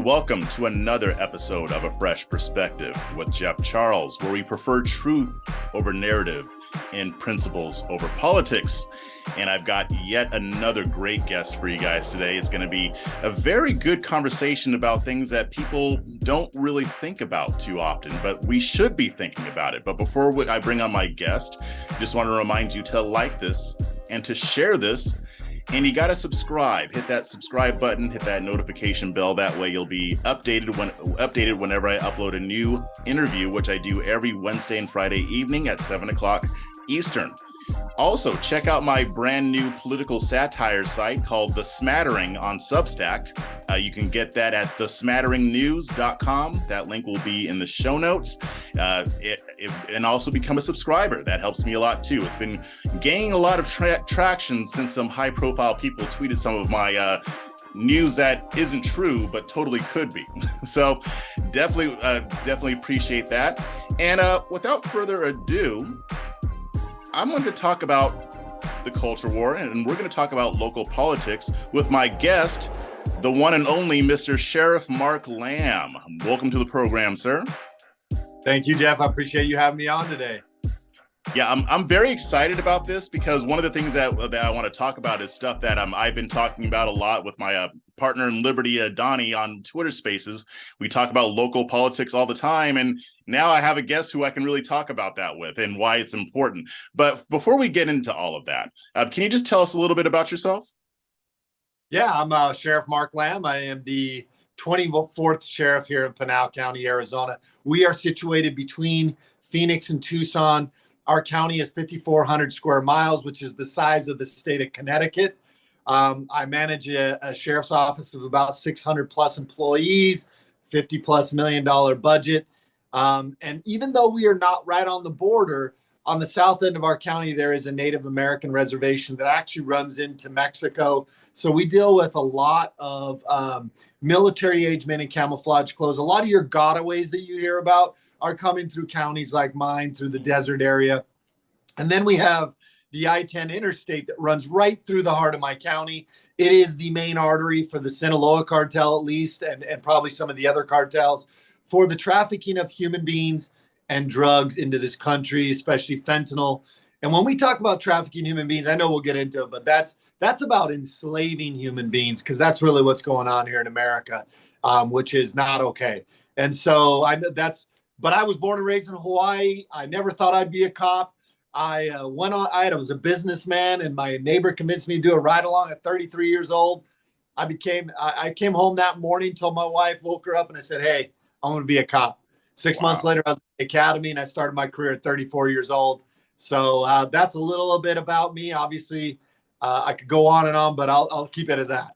welcome to another episode of A Fresh Perspective with Jeff Charles, where we prefer truth over narrative and principles over politics. And I've got yet another great guest for you guys today. It's going to be a very good conversation about things that people don't really think about too often, but we should be thinking about it. But before I bring on my guest, just want to remind you to like this and to share this. And you got to subscribe, hit that subscribe button, hit that notification bell. That way you'll be updated whenever I upload a new interview, which I do every Wednesday and Friday evening at 7 o'clock Eastern. Also, check out my brand new political satire site called The Smattering on Substack. You can get that at thesmatteringnews.com. That link will be in the show notes. And also become a subscriber. That helps me a lot too. It's been gaining a lot of traction since some high-profile people tweeted some of my news that isn't true, but totally could be. So definitely appreciate that. And without further ado, I'm going to talk about the culture war, and we're going to talk about local politics with my guest, the one and only Mr. Sheriff Mark Lamb. Welcome to the program, sir. Thank you, Jeff. I appreciate you having me on today. Yeah, I'm very excited about this because one of the things that I want to talk about is stuff that I've been talking about a lot with my partner in Liberty, Donnie, on Twitter Spaces. We talk about local politics all the time, and now I have a guest who I can really talk about that with and why it's important. But before we get into all of that, can you just tell us a little bit about yourself? Yeah, I'm Sheriff Mark Lamb. I am the 24th sheriff here in Pinal County, Arizona. We are situated between Phoenix and Tucson. Our county is 5,400 square miles, which is the size of the state of Connecticut. I manage a sheriff's office of about 600 plus employees, $50+ million budget. And even though we are not right on the border, on the south end of our county, there is a Native American reservation that actually runs into Mexico. So we deal with a lot of military age men in camouflage clothes. A lot of your gotaways that you hear about are coming through counties like mine, through the desert area. And then we have the I-10 interstate that runs right through the heart of my county. It is the main artery for the Sinaloa cartel, at least, and probably some of the other cartels, for the trafficking of human beings and drugs into this country, especially fentanyl. And when we talk about trafficking human beings, I know we'll get into it, but that's about enslaving human beings, because that's really what's going on here in America, which is not okay. And so but I was born and raised in Hawaii. I never thought I'd be a cop. I was a businessman, and my neighbor convinced me to do a ride along at 33 years old. I came home that morning, told my wife, woke her up, and I said, hey, I'm going to be a cop. 6 months later, I was at the academy, and I started my career at 34 years old. So that's a little bit about me. Obviously, I could go on and on, but I'll keep it at that.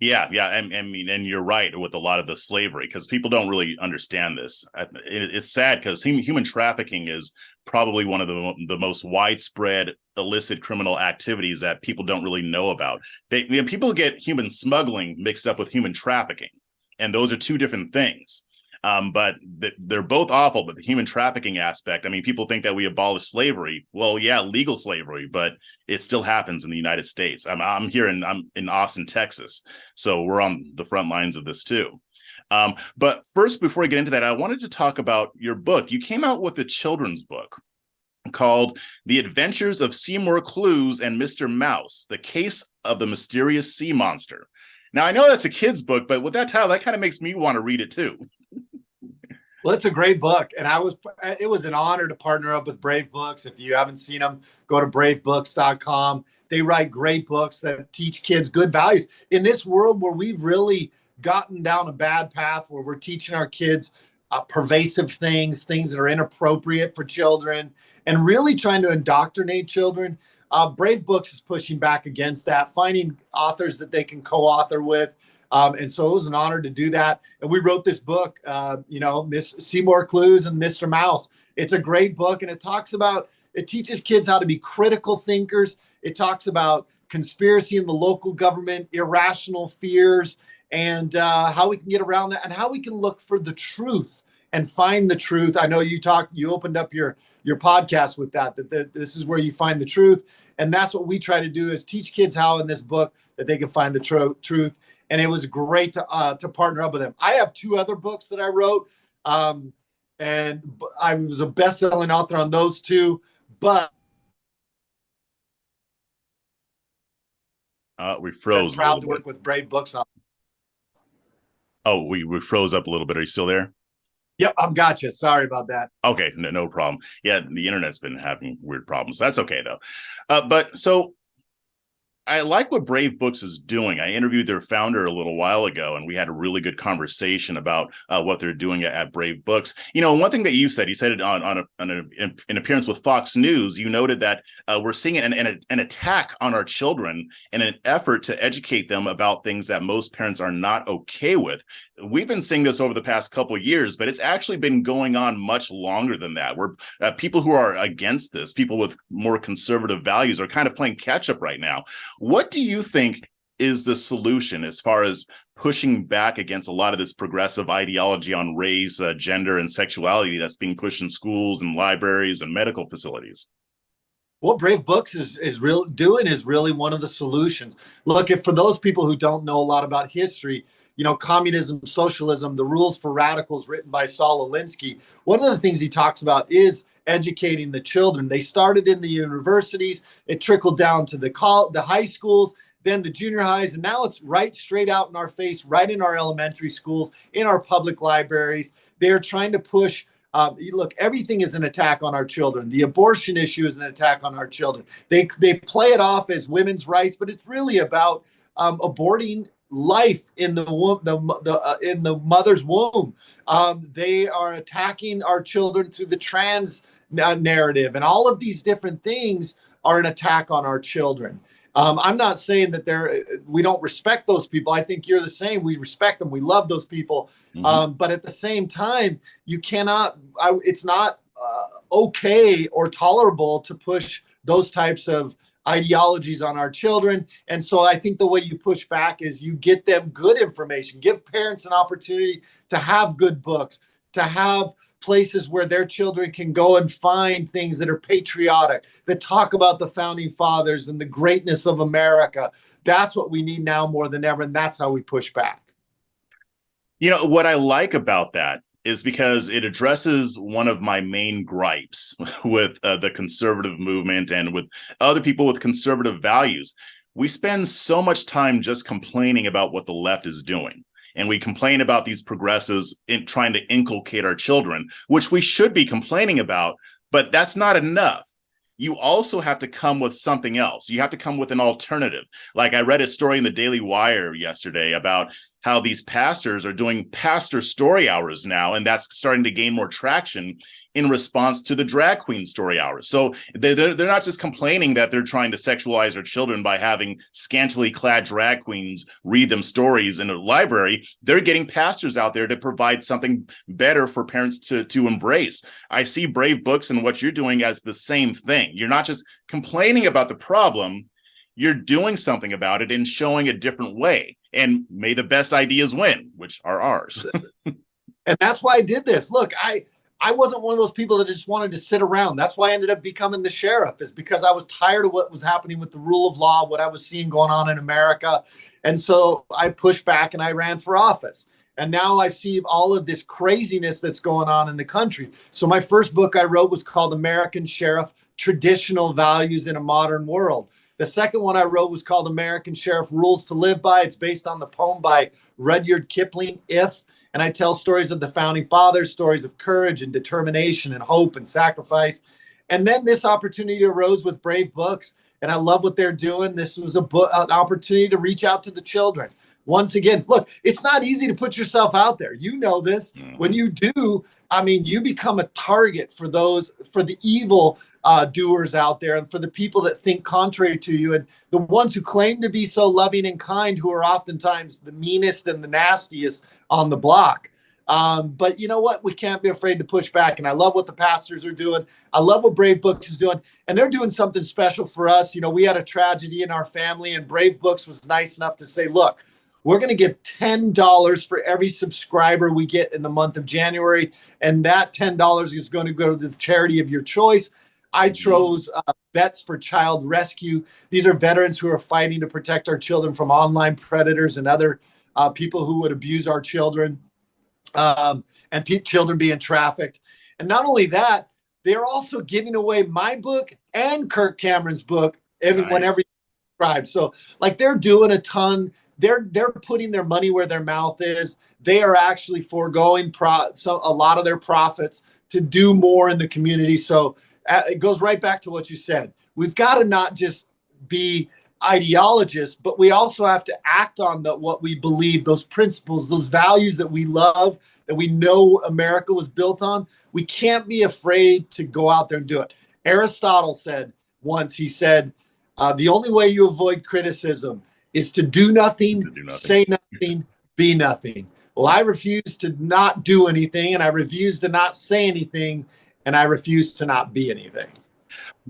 Yeah. I mean, and you're right with a lot of the slavery, because people don't really understand this. It's sad because human trafficking is probably one of the most widespread illicit criminal activities that people don't really know about. People get human smuggling mixed up with human trafficking, and those are two different things. But they're both awful. But the human trafficking aspect, I mean, people think that we abolished slavery. Well, yeah, legal slavery, but it still happens in the United States. I'm in Austin, Texas, so we're on the front lines of this too. But first, before I get into that, I wanted to talk about your book. You came out with a children's book called The Adventures of Seymour Clues and Mr. Mouse, The Case of the Mysterious Sea Monster. Now, I know that's a kid's book, but with that title, that kind of makes me want to read it too. Well, it's a great book, and it was an honor to partner up with Brave Books. If you haven't seen them, go to bravebooks.com. They write great books that teach kids good values. In this world where we've really gotten down a bad path, where we're teaching our kids pervasive things that are inappropriate for children, and really trying to indoctrinate children, Brave Books is pushing back against that, finding authors that they can co-author with. And so it was an honor to do that. And we wrote this book, Miss Seymour Clues and Mr. Mouse. It's a great book, and it teaches kids how to be critical thinkers. It talks about conspiracy in the local government, irrational fears, and how we can get around that, and how we can look for the truth and find the truth. I know you opened up your podcast with that this is where you find the truth. And that's what we try to do, is teach kids how in this book that they can find the truth. and it was great to partner up with him. I have 2 other books that I wrote, and I was a best-selling author on those 2. But We I'm froze a proud little to bit. work with Brave Books on. Oh, we froze up a little bit. Are you still there? Yep, I'm gotcha. Sorry about that. Okay, no problem. Yeah, the internet's been having weird problems. That's okay though. But so I like what Brave Books is doing. I interviewed their founder a little while ago, and we had a really good conversation about what they're doing at Brave Books. You know, one thing that you said it on an appearance with Fox News. You noted that we're seeing an attack on our children in an effort to educate them about things that most parents are not okay with. We've been seeing this over the past couple of years, but it's actually been going on much longer than that. We're people who are against this, people with more conservative values, are kind of playing catch up right now. What do you think is the solution as far as pushing back against a lot of this progressive ideology on race, gender, and sexuality that's being pushed in schools and libraries and medical facilities? What Brave Books is really one of the solutions. Look, if for those people who don't know a lot about history, communism, socialism, the rules for radicals written by Saul Alinsky, one of the things he talks about is educating the children. They started in the universities, it trickled down to the high schools, then the junior highs, and now it's right straight out in our face, right in our elementary schools, in our public libraries. They're trying to push. Look, everything is an attack on our children. The abortion issue is an attack on our children. They play it off as women's rights, but it's really about aborting life in the mother's womb. They are attacking our children through the trans narrative, and all of these different things are an attack on our children. I'm not saying that we don't respect those people. I think you're the same. We respect them. We love those people. Mm-hmm. But at the same time, you cannot. It's not okay or tolerable to push those types of ideologies on our children. And so I think the way you push back is you get them good information. Give parents an opportunity to have good books, to have places where their children can go and find things that are patriotic, that talk about the founding fathers and the greatness of America. That's what we need now more than ever, and that's how we push back. You know, what I like about that is because it addresses one of my main gripes with the conservative movement and with other people with conservative values. We spend so much time just complaining about what the left is doing. And we complain about these progressives in trying to inculcate our children, which we should be complaining about, but that's not enough. You also have to come with something else. You have to come with an alternative. Like I read a story in the Daily Wire yesterday about how these pastors are doing pastor story hours now, and that's starting to gain more traction in response to the drag queen story hours. So they're not just complaining that they're trying to sexualize their children by having scantily clad drag queens read them stories in a library. They're getting pastors out there to provide something better for parents to embrace. I see Brave Books and what you're doing as the same thing. You're not just complaining about the problem, you're doing something about it and showing a different way. And may the best ideas win, which are ours. And that's why I did this. Look, I wasn't one of those people that just wanted to sit around. That's why I ended up becoming the sheriff, is because I was tired of what was happening with the rule of law, what I was seeing going on in America. And so I pushed back and I ran for office. And now I see all of this craziness that's going on in the country. So my first book I wrote was called American Sheriff: Traditional Values in a Modern World. The second one I wrote was called American Sheriff: Rules to Live By. It's based on the poem by Rudyard Kipling, If. And I tell stories of the founding fathers, stories of courage and determination and hope and sacrifice. And then this opportunity arose with Brave Books, and I love what they're doing. This was an opportunity to reach out to the children. Once again, look, it's not easy to put yourself out there. You know this. Mm-hmm. When you do, you become a target for the evil doers out there, and for the people that think contrary to you, and the ones who claim to be so loving and kind, who are oftentimes the meanest and the nastiest on the block. But you know what? We can't be afraid to push back. And I love what the pastors are doing. I love what Brave Books is doing. And they're doing something special for us. You know, we had a tragedy in our family, and Brave Books was nice enough to say, look, we're going to give $10 for every subscriber we get in the month of January. And that $10 is going to go to the charity of your choice. I chose Vets for Child Rescue. These are veterans who are fighting to protect our children from online predators and other people who would abuse our children, and children being trafficked. And not only that, they're also giving away my book and Kirk Cameron's book whenever you subscribe. So like they're doing a ton. They're putting their money where their mouth is. They are actually foregoing a lot of their profits to do more in the community. So it goes right back to what you said. We've got to not just be ideologists, but we also have to act on what we believe, those principles, those values that we love, that we know America was built on. We can't be afraid to go out there and do it. Aristotle said once, he said, the only way you avoid criticism is to do nothing, say nothing, be nothing. Well, I refuse to not do anything, and I refuse to not say anything, and I refuse to not be anything.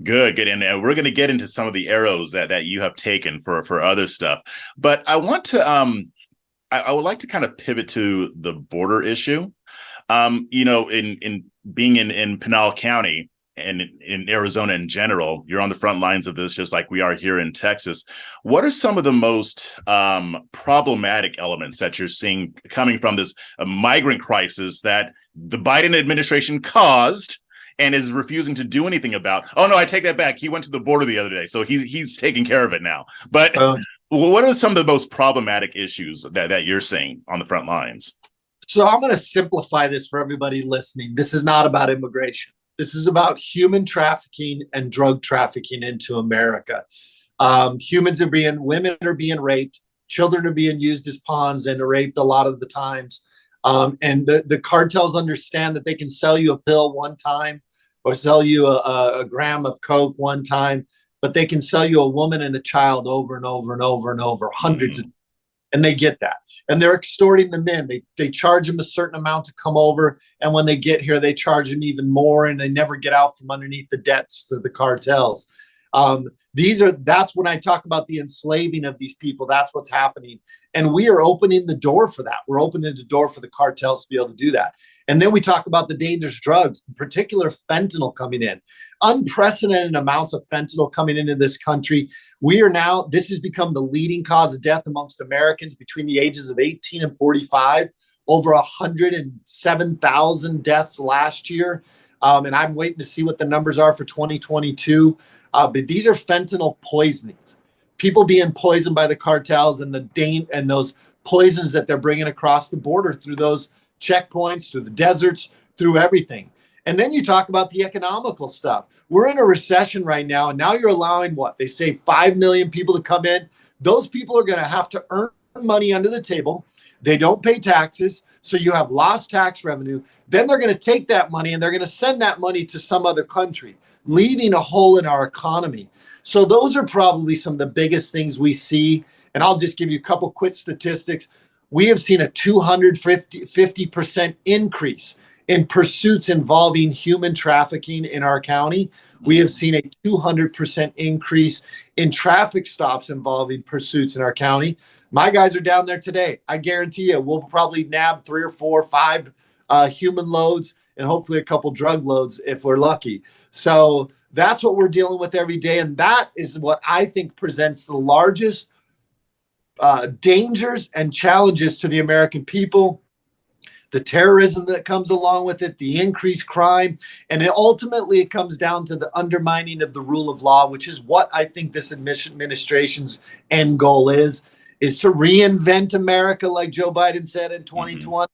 Good. And we're going to get into some of the arrows that you have taken for other stuff. But I want to, I would like to kind of pivot to the border issue. In being in Pinal County, and in Arizona in general, you're on the front lines of this, just like we are here in Texas. What are some of the most problematic elements that you're seeing coming from this migrant crisis that the Biden administration caused and is refusing to do anything about? Oh, no, I take that back. He went to the border the other day, so he's taking care of it now. But what are some of the most problematic issues that you're seeing on the front lines? So I'm going to simplify this for everybody listening. This is not about immigration. This is about human trafficking and drug trafficking into America. Women are being raped, children are being used as pawns and raped a lot of the times. And the cartels understand that they can sell you a pill one time or sell you a gram of coke one time, but they can sell you a woman and a child over and over and over and over, hundreds of, and they get that. And they're extorting them in. They charge them a certain amount to come over, and when they get here, they charge them even more, and they never get out from underneath the debts of the cartels. That's when I talk about the enslaving of these people. That's what's happening. And we are opening the door for that. We're opening the door for the cartels to be able to do that. And then we talk about the dangerous drugs, in particular fentanyl coming in. Unprecedented amounts of fentanyl coming into this country. This has become the leading cause of death amongst Americans between the ages of 18 and 45. Over 107,000 deaths last year. And I'm waiting to see what the numbers are for 2022. But these are fentanyl poisonings. People being poisoned by the cartels and those poisons that they're bringing across the border through those checkpoints, through the deserts, through everything. And then you talk about the economical stuff. We're in a recession right now, and now you're allowing they say 5 million people to come in. Those people are going to have to earn money under the table. They don't pay taxes, so you have lost tax revenue. Then they're going to take that money and they're going to send that money to some other country, leaving a hole in our economy. So those are probably some of the biggest things we see. And I'll just give you a couple quick statistics. We have seen a 250% increase in pursuits involving human trafficking in our county. We have seen a 200% increase in traffic stops involving pursuits in our county. My guys are down there today. I guarantee you, we'll probably nab 3 or 4 or 5 human loads and hopefully a couple drug loads if we're lucky. So that's what we're dealing with every day. And that is what I think presents the largest dangers and challenges to the American people. The terrorism that comes along with it, the increased crime, and ultimately it comes down to the undermining of the rule of law, which is what I think this administration's end goal is to reinvent America, like Joe Biden said in 2020.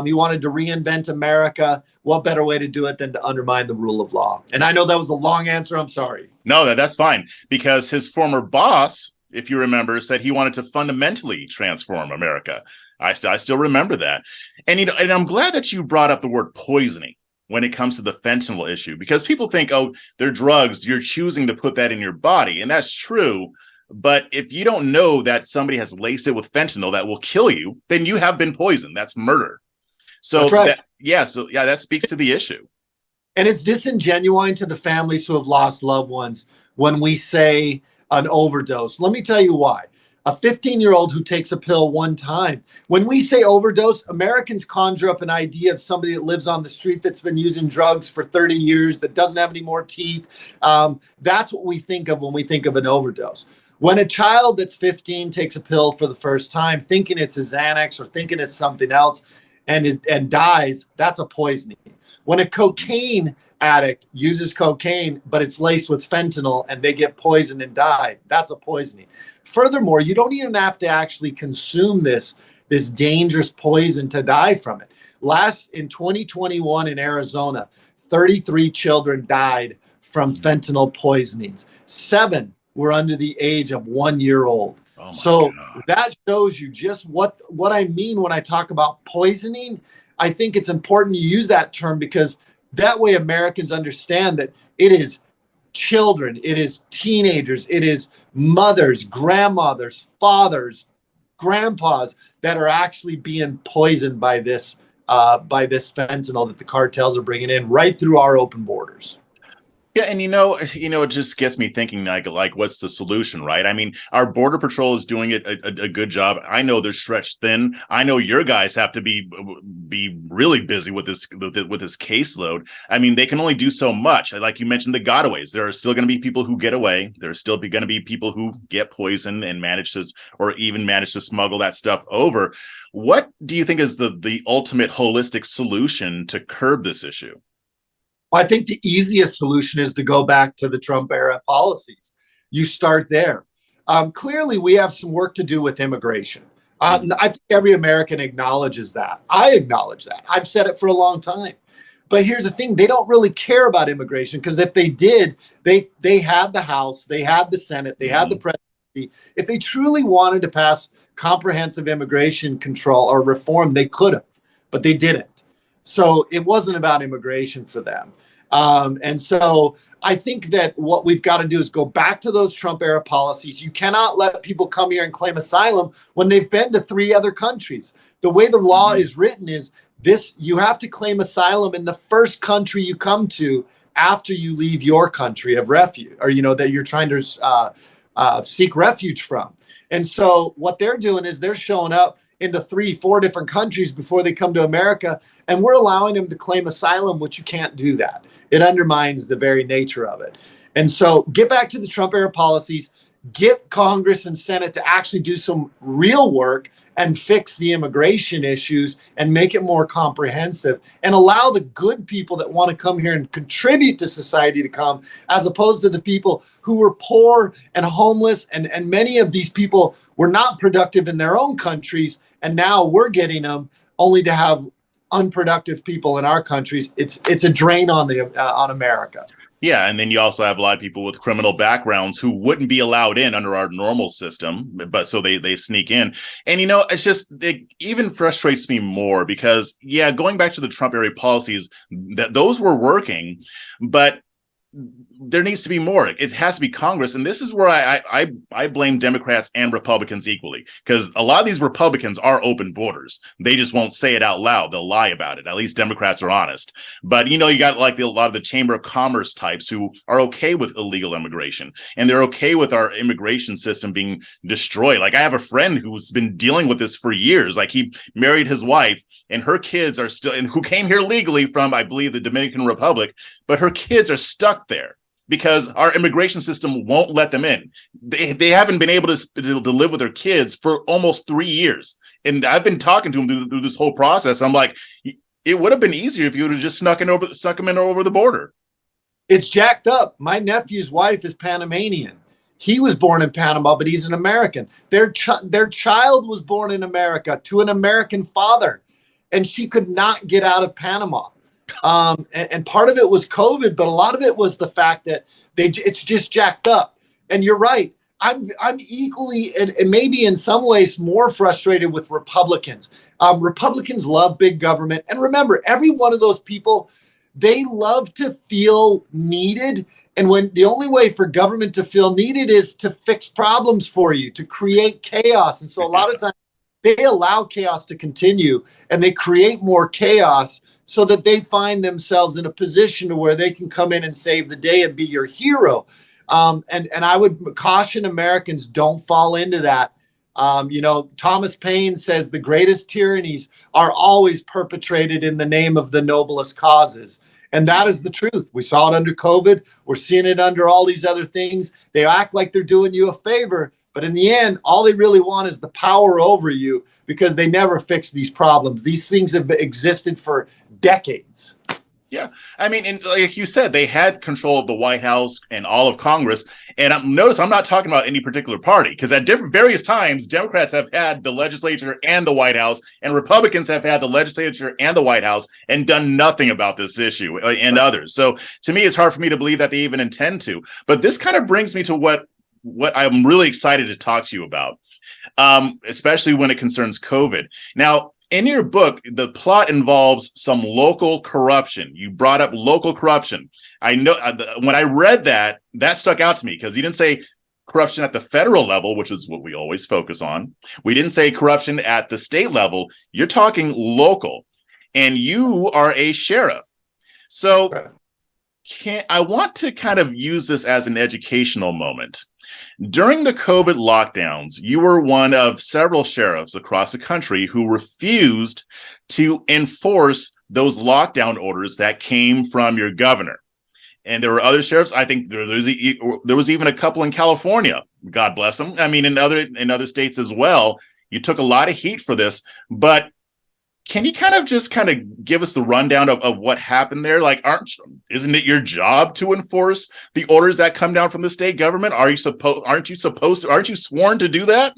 He wanted to reinvent America. What better way to do it than to undermine the rule of law? And I know that was a long answer. I'm sorry. No, that's fine, because his former boss, if you remember, said he wanted to fundamentally transform America. I still remember that. And I'm glad that you brought up the word poisoning when it comes to the fentanyl issue, because people think, oh, they're drugs, you're choosing to put that in your body. And that's true. But if you don't know that somebody has laced it with fentanyl that will kill you, then you have been poisoned. That's murder. So that's right. That speaks to the issue. And it's disingenuine to the families who have lost loved ones when we say an overdose. Let me tell you why. A 15-year-old who takes a pill one time. When we say overdose, Americans conjure up an idea of somebody that lives on the street that's been using drugs for 30 years, that doesn't have any more teeth. That's what we think of when we think of an overdose. When a child that's 15 takes a pill for the first time, thinking it's a Xanax or thinking it's something else, and dies, that's a poisoning. When a cocaine addict uses cocaine, but it's laced with fentanyl and they get poisoned and die, that's a poisoning. Furthermore, you don't even have to actually consume this dangerous poison to die from it. In 2021 in Arizona, 33 children died from fentanyl poisonings. 7 were under the age of 1 year old. Oh So God. that shows you just what I mean when I talk about poisoning. I think it's important to use that term because that way Americans understand that it is children, it is teenagers, it is mothers, grandmothers, fathers, grandpas that are actually being poisoned by this fentanyl that the cartels are bringing in right through our open borders. Yeah, and it just gets me thinking like what's the solution, right? I mean, our border patrol is doing a good job. I know they're stretched thin. I know your guys have to be really busy with this caseload. I mean, they can only do so much. Like you mentioned, the gotaways. There are still going to be people who get away. There are still going to be people who get poisoned and manage to smuggle that stuff over. What do you think is the ultimate holistic solution to curb this issue? I think the easiest solution is to go back to the Trump era policies. You start there. Clearly, we have some work to do with immigration. I think every American acknowledges that. I acknowledge that. I've said it for a long time. But here's the thing: they don't really care about immigration because if they did, they had the House, they had the Senate, they had the presidency. If they truly wanted to pass comprehensive immigration control or reform, they could have, but they didn't. So it wasn't about immigration for them. And so I think that what we've got to do is go back to those Trump era policies. You cannot let people come here and claim asylum when they've been to 3 other countries. The way the law is written is this: you have to claim asylum in the first country you come to after you leave your country of refuge, or that you're trying to seek refuge from. And so what they're doing is they're showing up into 3-4 different countries before they come to America, and we're allowing them to claim asylum, which you can't do that. It undermines the very nature of it. And so get back to the Trump era policies, get Congress and Senate to actually do some real work and fix the immigration issues and make it more comprehensive, and allow the good people that want to come here and contribute to society to come, as opposed to the people who were poor and homeless. And many of these people were not productive in their own countries. And now we're getting them only to have unproductive people in our countries. It's a drain on America. Yeah, and then you also have a lot of people with criminal backgrounds who wouldn't be allowed in under our normal system, but so they sneak in. And it even frustrates me more because, yeah, going back to the Trump era policies, that those were working, but there needs to be more. It has to be Congress, and this is where I blame Democrats and Republicans equally, because a lot of these Republicans are open borders. They just won't say it out loud. They'll lie about it. At least Democrats are honest. But you got like a lot of the Chamber of Commerce types who are okay with illegal immigration, and they're okay with our immigration system being destroyed. Like I have a friend who's been dealing with this for years. Like he married his wife, and her kids are still, and who came here legally from, I believe, the Dominican Republic, but her kids are stuck there because our immigration system won't let them in. They haven't been able to live with their kids for almost 3 years. And I've been talking to them through this whole process. I'm like, it would have been easier if you would have just snuck them in over the border. It's jacked up. My nephew's wife is Panamanian. He was born in Panama, but he's an American. Their child was born in America to an American father, and she could not get out of Panama. And part of it was COVID, but a lot of it was the fact that it's just jacked up. And you're right. I'm equally and maybe in some ways more frustrated with Republicans. Republicans love big government. And remember, every one of those people, they love to feel needed. And when the only way for government to feel needed is to fix problems for you, to create chaos. And so a lot of times they allow chaos to continue, and they create more chaos so that they find themselves in a position to where they can come in and save the day and be your hero. And I would caution Americans, don't fall into that. Thomas Paine says the greatest tyrannies are always perpetrated in the name of the noblest causes. And that is the truth. We saw it under COVID. We're seeing it under all these other things. They act like they're doing you a favor, But in the end, all they really want is the power over you because they never fix these problems. These things have existed for decades. Yeah. I mean, and like you said, they had control of the White House and all of Congress. And notice I'm not talking about any particular party, because at different various times, Democrats have had the legislature and the White House, and Republicans have had the legislature and the White House and done nothing about this issue, and others. So to me, it's hard for me to believe that they even intend to. But this kind of brings me to what I'm really excited to talk to you about, especially when it concerns COVID. Now, in your book, the plot involves some local corruption. You brought up local corruption. I know when I read that stuck out to me, because you didn't say corruption at the federal level, which is what we always focus on. We didn't say corruption at the state level. You're talking local, and you are a sheriff. So I want to kind of use this as an educational moment. During the COVID lockdowns, you were one of several sheriffs across the country who refused to enforce those lockdown orders that came from your governor. And there were other sheriffs. I think there was even a couple in California. God bless them. I mean, in other states as well. You took a lot of heat for this, but can you kind of give us the rundown of what happened there? Like, isn't it your job to enforce the orders that come down from the state government? Aren't you sworn to do that?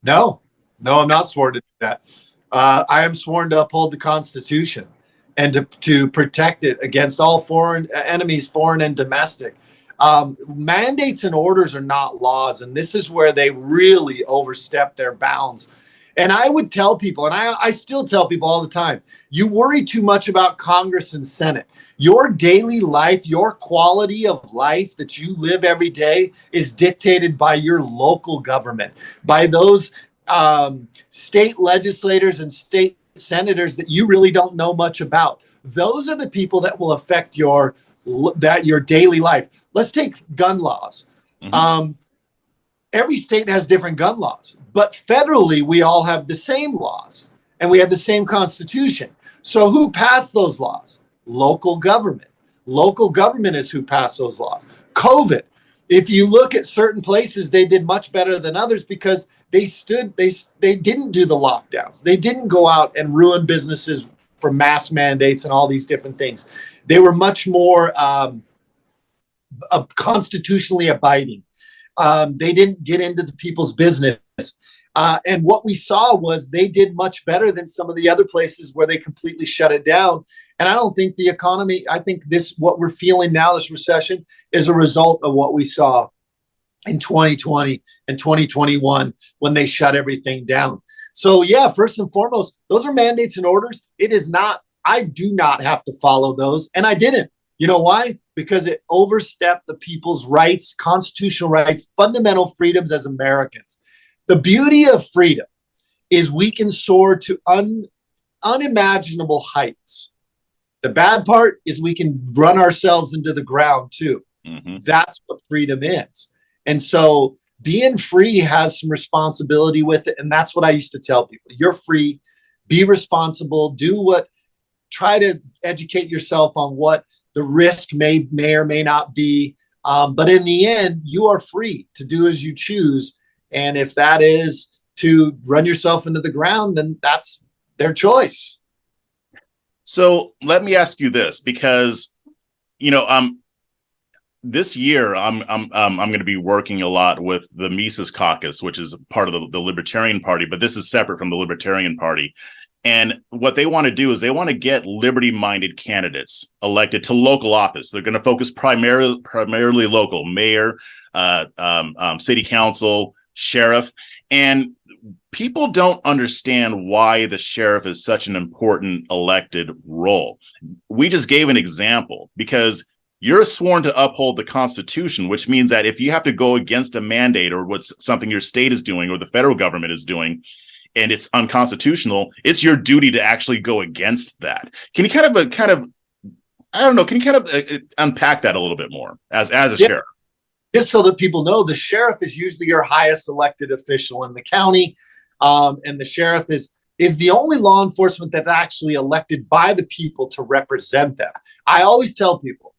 No, I'm not sworn to do that. I am sworn to uphold the Constitution and to protect it against all foreign enemies, foreign and domestic. Mandates and orders are not laws, and this is where they really overstep their bounds. And I would tell people, and I still tell people all the time, you worry too much about Congress and Senate. Your daily life, your quality of life that you live every day is dictated by your local government, by those state legislators and state senators that you really don't know much about. Those are the people that will affect your daily life. Let's take gun laws. Mm-hmm. Every state has different gun laws, but federally, we all have the same laws and we have the same constitution. So who passed those laws? Local government. Local government is who passed those laws. COVID, if you look at certain places, they did much better than others because they didn't do the lockdowns. They didn't go out and ruin businesses for mass mandates and all these different things. They were much more constitutionally abiding. They didn't get into the people's business. And what we saw was they did much better than some of the other places where they completely shut it down. And I don't think the economy, I think what we're feeling now, this recession, is a result of what we saw in 2020 and 2021 when they shut everything down. So yeah, first and foremost, those are mandates and orders. I do not have to follow those. And I didn't. You know why? Because it overstepped the people's rights, constitutional rights, fundamental freedoms as Americans. The beauty of freedom is we can soar to unimaginable heights. The bad part is we can run ourselves into the ground too. Mm-hmm. That's what freedom is. And so being free has some responsibility with it. And that's what I used to tell people. You're free, be responsible, try to educate yourself on what the risk may or may not be. But in the end, you are free to do as you choose. And if that is to run yourself into the ground, then that's their choice. So let me ask you this, because, this year I'm going to be working a lot with the Mises Caucus, which is part of the Libertarian Party, but this is separate from the Libertarian Party. And what they want to do is they want to get liberty-minded candidates elected to local office. They're going to focus primarily local, mayor, city council, sheriff. And people don't understand why the sheriff is such an important elected role. We just gave an example because you're sworn to uphold the Constitution, which means that if you have to go against a mandate or what's something your state is doing or the federal government is doing, and it's unconstitutional, it's your duty to actually go against that. Can you kind of unpack that a little bit more as a sheriff? Just so that people know, the sheriff is usually your highest elected official in the county. And the sheriff is the only law enforcement that's actually elected by the people to represent them. I always tell people,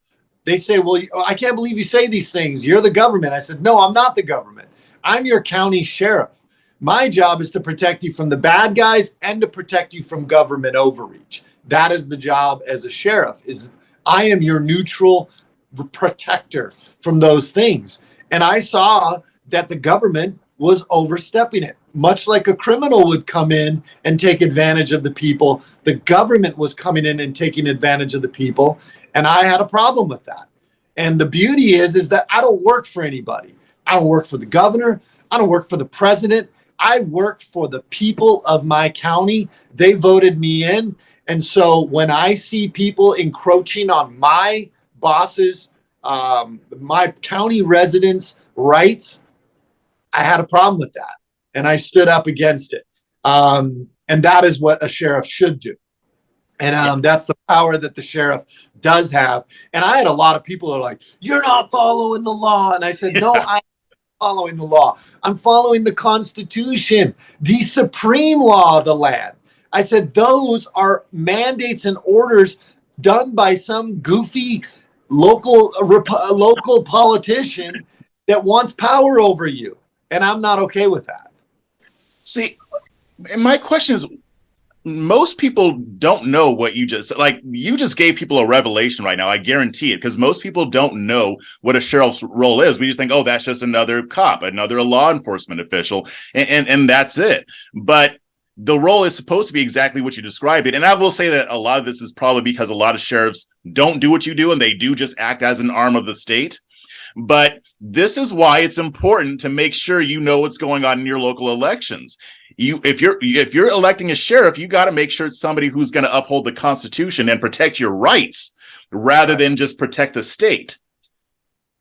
They say, well, I can't believe you say these things. You're the government. I said, no, I'm not the government. I'm your county sheriff. My job is to protect you from the bad guys and to protect you from government overreach. That is the job as a sheriff. Is I am your neutral protector from those things. And I saw that the government was overstepping it. Much like a criminal would come in and take advantage of the people, the government was coming in and taking advantage of the people. And I had a problem with that. And the beauty is that I don't work for anybody. I don't work for the governor. I don't work for the president. I work for the people of my county. They voted me in. And so when I see people encroaching on my bosses, my county residents' rights, I had a problem with that. And I stood up against it. And that is what a sheriff should do. And that's the power that the sheriff does have. And I had a lot of people who are like, you're not following the law. And I said, no, I'm following the law. I'm following the Constitution, the supreme law of the land. I said, those are mandates and orders done by some goofy local politician that wants power over you. And I'm not okay with that. See, my question is, most people don't know what you just gave people a revelation right now. I guarantee it, because most people don't know what a sheriff's role is. We just think, oh, that's just another cop, another law enforcement official, and that's it. But the role is supposed to be exactly what you described it. And I will say that a lot of this is probably because a lot of sheriffs don't do what you do, and they do just act as an arm of the state. But this is why it's important to make sure you know what's going on in your local elections. If you're electing a sheriff, you got to make sure it's somebody who's going to uphold the Constitution and protect your rights rather than just protect the state.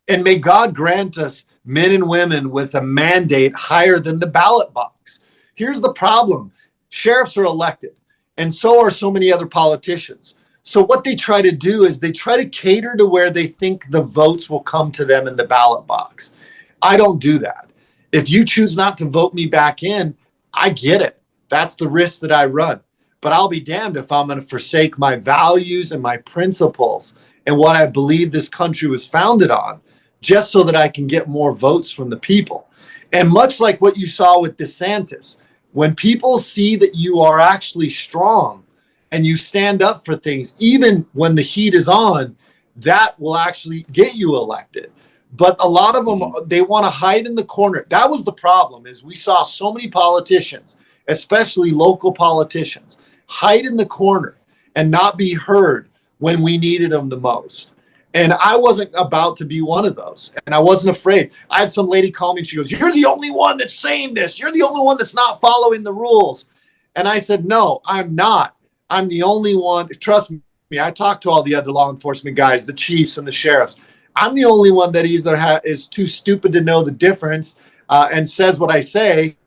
And may God grant us men and women with a mandate higher than the ballot box. Here's the problem. Sheriffs are elected, and so are so many other politicians. So what they try to do is they try to cater to where they think the votes will come to them in the ballot box. I don't do that. If you choose not to vote me back in, I get it. That's the risk that I run. But I'll be damned if I'm going to forsake my values and my principles and what I believe this country was founded on, just so that I can get more votes from the people. And much like what you saw with DeSantis, when people see that you are actually strong and you stand up for things, even when the heat is on, that will actually get you elected. But a lot of them, they want to hide in the corner. That was the problem, is we saw so many politicians, especially local politicians, hide in the corner and not be heard when we needed them the most. And I wasn't about to be one of those. And I wasn't afraid. I had some lady call me and she goes, you're the only one that's saying this. You're the only one that's not following the rules. And I said, no, I'm not. I'm the only one. Trust me, I talked to all the other law enforcement guys, the chiefs and the sheriffs. I'm the only one that either is too stupid to know the difference and says what I say,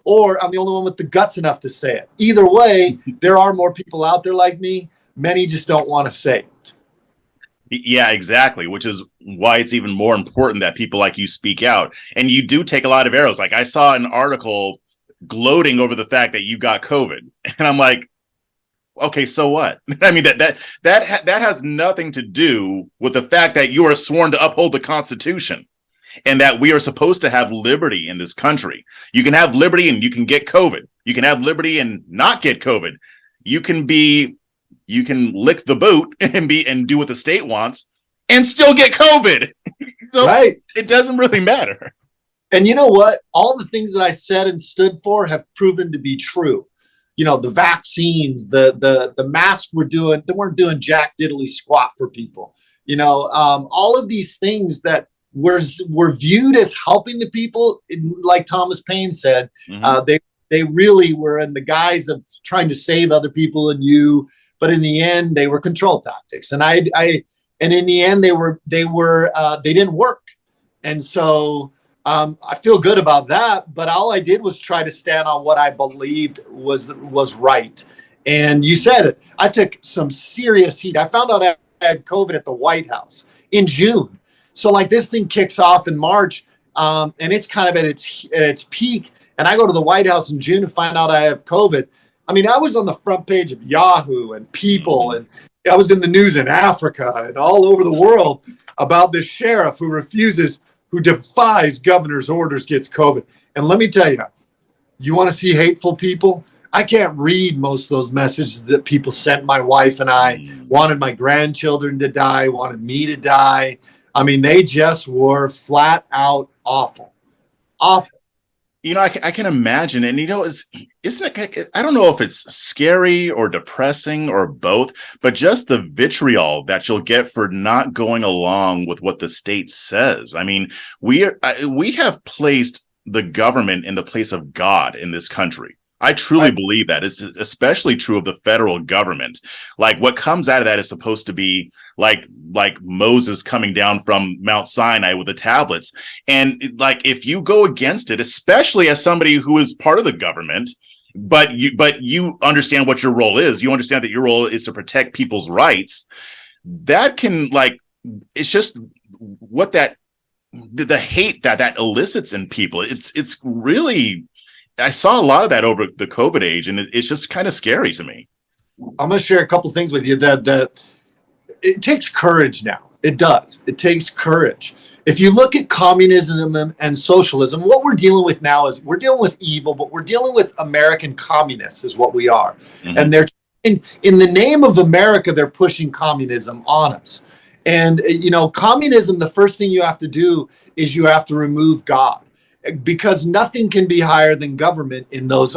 or I'm the only one with the guts enough to say it. Either way, there are more people out there like me. Many just don't want to say it. Yeah, exactly, which is why it's even more important that people like you speak out. And you do take a lot of arrows. Like I saw an article gloating over the fact that you got COVID. And I'm like, okay, so what? I mean, that has nothing to do with the fact that you are sworn to uphold the Constitution and that we are supposed to have liberty in this country. You can have liberty and you can get COVID. You can have liberty and not get COVID. You can lick the boot and do what the state wants and still get COVID. So right. It doesn't really matter. And you know what? All the things that I said and stood for have proven to be true. You know, the vaccines, the masks they weren't doing jack diddly squat for people. You know, all of these things that were viewed as helping the people, like Thomas Paine said, they really were in the guise of trying to save other people and you. But in the end, they were control tactics, and and in the end, they didn't work. And so I feel good about that. But all I did was try to stand on what I believed was right. And you said it. I took some serious heat. I found out I had COVID at the White House in June. So like this thing kicks off in March, and it's kind of at its peak. And I go to the White House in June to find out I have COVID. I mean, I was on the front page of Yahoo and People, and I was in the news in Africa and all over the world about this sheriff who defies governor's orders, gets COVID. And let me tell you, you want to see hateful people? I can't read most of those messages that people sent my wife and I, wanted my grandchildren to die, wanted me to die. I mean, they just were flat out awful. Awful. I can imagine. And, isn't it, I don't know if it's scary or depressing or both, but just the vitriol that you'll get for not going along with what the state says. I mean, we have placed the government in the place of God in this country. I truly believe that. It's especially true of the federal government. Like, what comes out of that is supposed to be like Moses coming down from Mount Sinai with the tablets. And like, if you go against it, especially as somebody who is part of the government, but you understand what your role is, you understand that your role is to protect people's rights, that can, like, it's just what the hate that elicits in people. It's really, I saw a lot of that over the COVID age, and it's just kind of scary to me. I'm going to share a couple things with you that it takes courage now. It does. It takes courage. If you look at communism and socialism, what we're dealing with now is we're dealing with evil, but we're dealing with American communists is what we are. Mm-hmm. And they're in the name of America, they're pushing communism on us. And, communism, the first thing you have to do is you have to remove God. Because nothing can be higher than government in those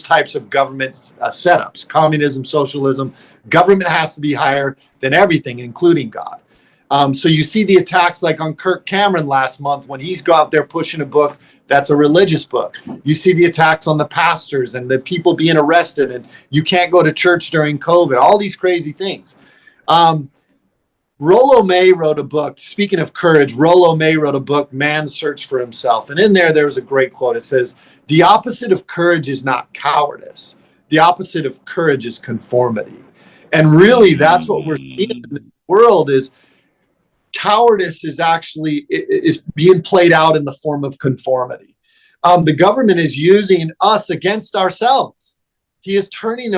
types of government setups. Communism, socialism, government has to be higher than everything, including God. So you see the attacks like on Kirk Cameron last month when he's out there pushing a book that's a religious book. You see the attacks on the pastors and the people being arrested, and you can't go to church during COVID, all these crazy things. Rollo May wrote a book. Speaking of courage, Rollo May wrote a book, Man's Search for Himself. And in there was a great quote. It says, the opposite of courage is not cowardice. The opposite of courage is conformity. And really, that's what we're seeing in the world is cowardice is being played out in the form of conformity. The government is using us against ourselves. He is turning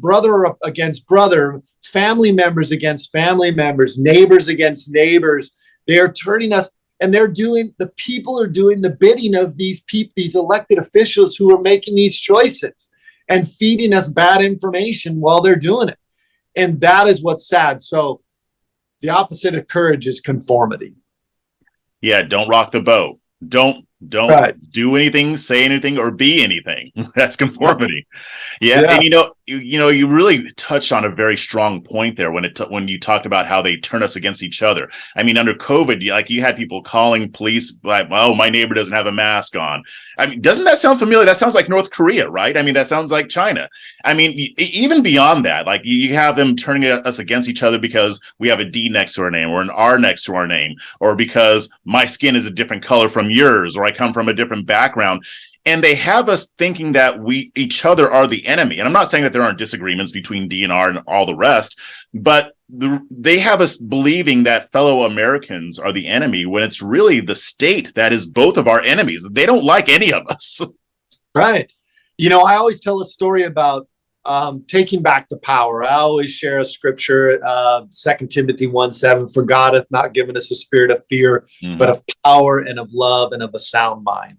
brother against brother, family members against family members, neighbors against neighbors. They are turning us, and the people are doing the bidding of these elected officials who are making these choices and feeding us bad information while they're doing it. And that is what's sad. So the opposite of courage is conformity. Yeah, don't rock the boat. Don't do anything, say anything, or be anything. That's conformity. Yeah. And you really touched on a very strong point there when you talked about how they turn us against each other. I mean, under COVID, you had people calling police like, "Oh, my neighbor doesn't have a mask on." I mean, doesn't that sound familiar? That sounds like North Korea, right? I mean, that sounds like China. I mean, even beyond that, like you have them turning us against each other because we have a D next to our name or an R next to our name, or because my skin is a different color from yours, or I come from a different background. And they have us thinking that each other are the enemy. And I'm not saying that there aren't disagreements between D and R and all the rest, but they have us believing that fellow Americans are the enemy when it's really the state that is both of our enemies. They don't like any of us. Right. I always tell a story about taking back the power. I always share a scripture, 2 Timothy 1:7, for God hath not given us a spirit of fear, but of power and of love and of a sound mind.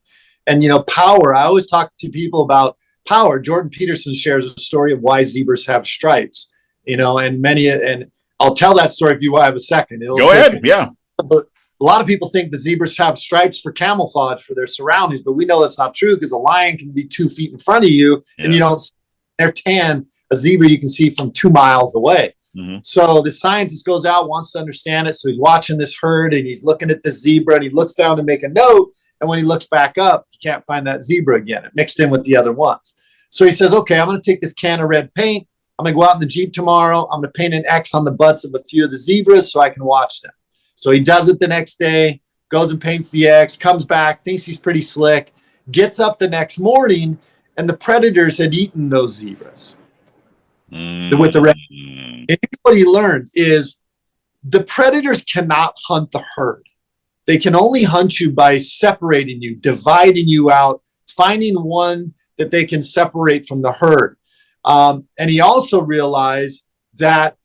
And, power, I always talk to people about power. Jordan Peterson shares a story of why zebras have stripes, and I'll tell that story if you have a second. Go ahead. Yeah. But a lot of people think the zebras have stripes for camouflage for their surroundings, but we know that's not true because a lion can be 2 feet in front of you and you don't see their tan. A zebra you can see from 2 miles away. Mm-hmm. So the scientist goes out, wants to understand it. So he's watching this herd and he's looking at the zebra and he looks down to make a note. And when he looks back up, he can't find that zebra again. It mixed in with the other ones. So he says, okay, I'm going to take this can of red paint. I'm going to go out in the Jeep tomorrow. I'm going to paint an X on the butts of a few of the zebras so I can watch them. So he does it the next day, goes and paints the X, comes back, thinks he's pretty slick, gets up the next morning, and the predators had eaten those zebras with the red. And what he learned is the predators cannot hunt the herd. They can only hunt you by separating you, dividing you out, finding one that they can separate from the herd. And he also realized that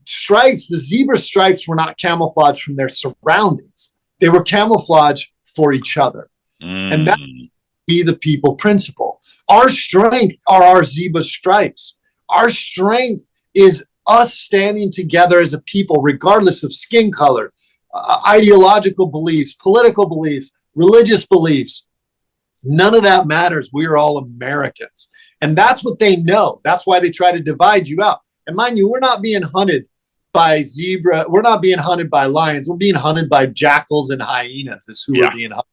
stripes, the zebra stripes, were not camouflage from their surroundings. They were camouflage for each other. And that be the people principle. Our strength are our zebra stripes. Our strength is us standing together as a people, regardless of skin color, ideological beliefs, political beliefs, religious beliefs. None of that matters. We are all Americans. And that's what they know. That's why they try to divide you out. And mind you, we're not being hunted by zebra. We're not being hunted by lions. We're being hunted by jackals and hyenas is who we're being hunted.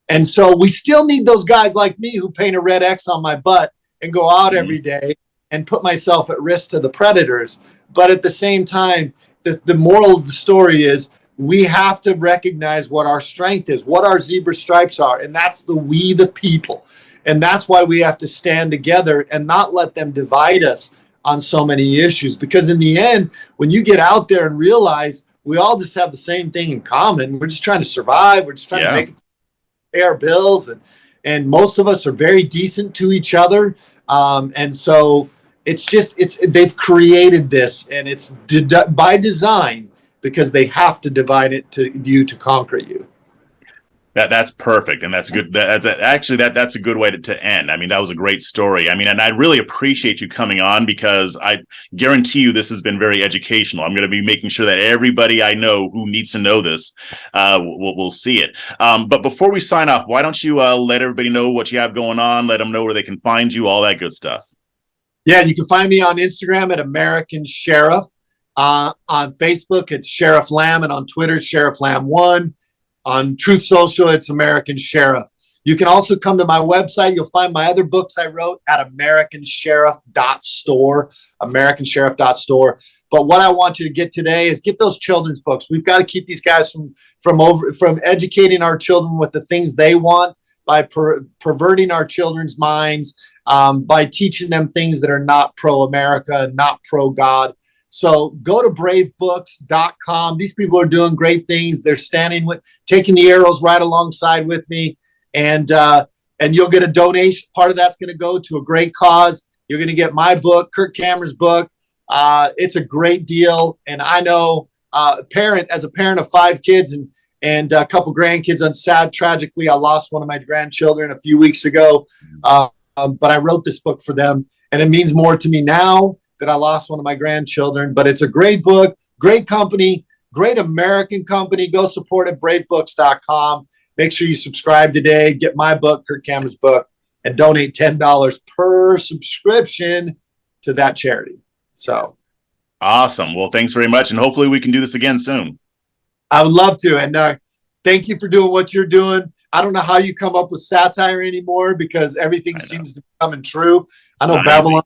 And so we still need those guys like me who paint a red X on my butt and go out every day and put myself at risk to the predators. But at the same time, the moral of the story is we have to recognize what our strength is, what our zebra stripes are. And that's we the people. And that's why we have to stand together and not let them divide us on so many issues. Because in the end, when you get out there and realize we all just have the same thing in common, we're just trying to survive. We're just trying to make it, pay our bills. And most of us are very decent to each other. And so they've created this, and it's by design, because they have to divide it to you to conquer you. That's perfect, and that's good. That's a good way to end. I mean, that was a great story. I mean, and I really appreciate you coming on, because I guarantee you this has been very educational. I'm going to be making sure that everybody I know who needs to know this will see it. But before we sign off, why don't you let everybody know what you have going on? Let them know where they can find you, all that good stuff. Yeah, you can find me on Instagram at American Sheriff. On Facebook, it's Sheriff Lamb, and on Twitter, Sheriff Lamb1. On Truth Social, it's American Sheriff. You can also come to my website. You'll find my other books I wrote at americansheriff.store, americansheriff.store. But what I want you to get today is get those children's books. We've got to keep these guys from educating our children with the things they want by perverting our children's minds, by teaching them things that are not pro-America, not pro-God. So go to bravebooks.com. These people are doing great things. They're taking the arrows right alongside with me. And you'll get a donation. Part of that's going to go to a great cause. You're going to get my book, Kirk Cameron's book. It's a great deal. And I know as a parent of 5 kids and a couple grandkids, tragically, I lost one of my grandchildren a few weeks ago. But I wrote this book for them, and it means more to me now that I lost one of my grandchildren. But it's a great book, great company, great American company. Go support it, bravebooks.com. Make sure you subscribe today. Get my book, Kirk Cameron's book, and donate $10 per subscription to that charity. So awesome. Well, thanks very much, and hopefully we can do this again soon. I would love to. And thank you for doing what you're doing. I don't know how you come up with satire anymore, because everything seems to be coming true. I know Babylon.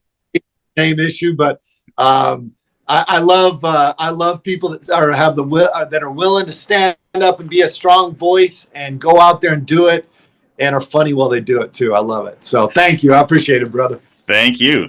Same issue, but I love people that are willing to stand up and be a strong voice and go out there and do it, and are funny while they do it too. I love it. So thank you. I appreciate it, brother. Thank you.